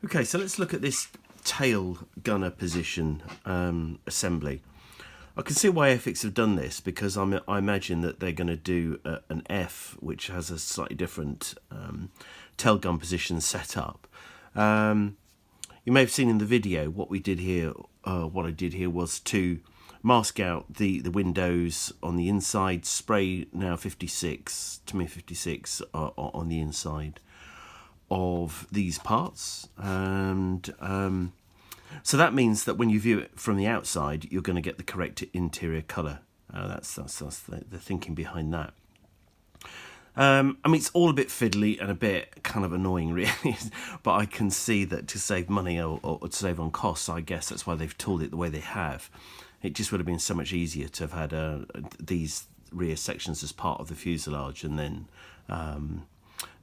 Okay, so let's look at this tail gunner position assembly. I can see why Airfix have done this, because I imagine that they're going to do an F, which has a slightly different tail gun position set up. You may have seen in the video what we did here. What I did here was to mask out the windows on the inside, spray now 56 to me 56 on the inside of these parts, and so that means that when you view it from the outside, you're going to get the correct interior colour. That's the thinking behind that. I mean, it's all a bit fiddly and a bit kind of annoying, really, but I can see that to save money or to save on costs, I guess that's why they've tooled it the way they have. It just would have been so much easier to have had these rear sections as part of the fuselage, and then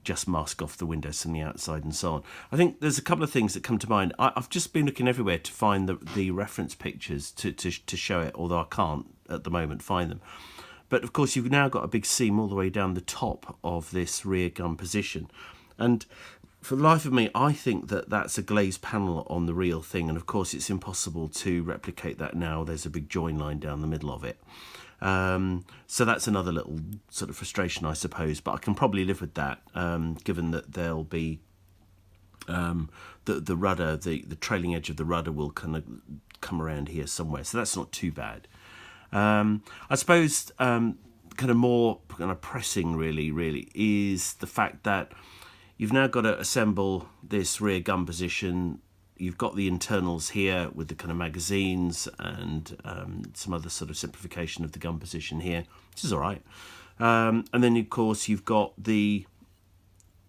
just mask off the windows from the outside and so on. I think there's a couple of things that come to mind. I've just been looking everywhere to find the reference pictures to show it, although I can't at the moment find them. But of course, you've now got a big seam all the way down the top of this rear gun position, and for the life of me, I think that that's a glazed panel on the real thing, and of course it's impossible to replicate that now. There's a big join line down the middle of it. So that's another little sort of frustration, I suppose, but I can probably live with that, given that there'll be the rudder, the trailing edge of the rudder will kind of come around here somewhere, so that's not too bad. I suppose kind of more kind of pressing really is the fact that you've now got to assemble this rear gun position. You've got the internals here with the kind of magazines and some other sort of simplification of the gun position here, which is all right. And then, of course, you've got the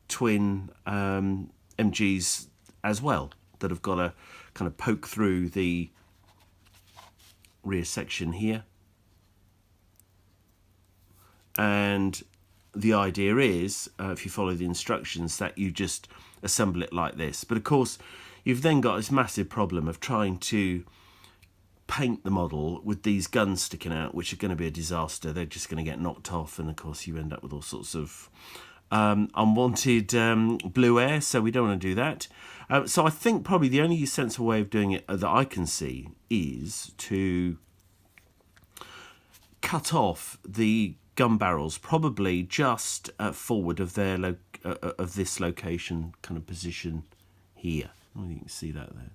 twin MGs as well that have got to kind of poke through the rear section here. And the idea is, if you follow the instructions, that you just assemble it like this. But of course, you've then got this massive problem of trying to paint the model with these guns sticking out, which are going to be a disaster. They're just going to get knocked off, and of course you end up with all sorts of unwanted blue air, so we don't want to do that. So I think probably the only sensible way of doing it that I can see is to cut off the gun barrels, probably just forward of their of this location kind of position here. I don't know if you can see that there.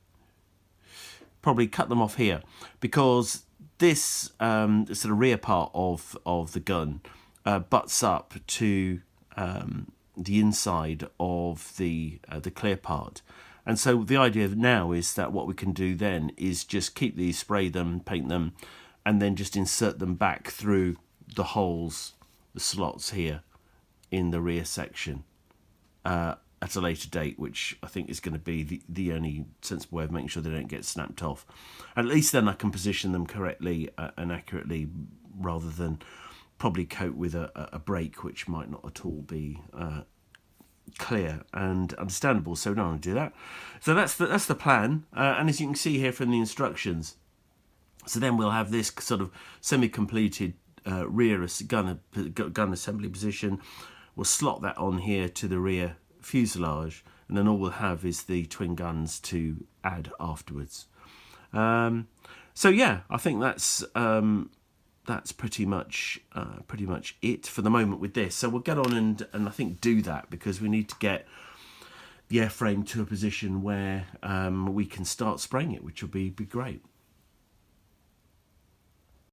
Probably cut them off here, because this sort of rear part of the gun butts up to the inside of the clear part. And so the idea now is that what we can do then is just keep these, spray them, paint them, and then just insert them back through the holes, the slots here in the rear section at a later date, which I think is going to be the only sensible way of making sure they don't get snapped off. At least then I can position them correctly and accurately, rather than probably coat with a brake, which might not at all be clear and understandable. So we don't want to do that. So that's the plan, and as you can see here from the instructions, so then we'll have this sort of semi-completed rear gun assembly position. We'll slot that on here to the rear fuselage, and then all we'll have is the twin guns to add afterwards. So yeah, I think that's pretty much it for the moment with this. So we'll get on and I think do that, because we need to get the airframe to a position where we can start spraying it, which will be great.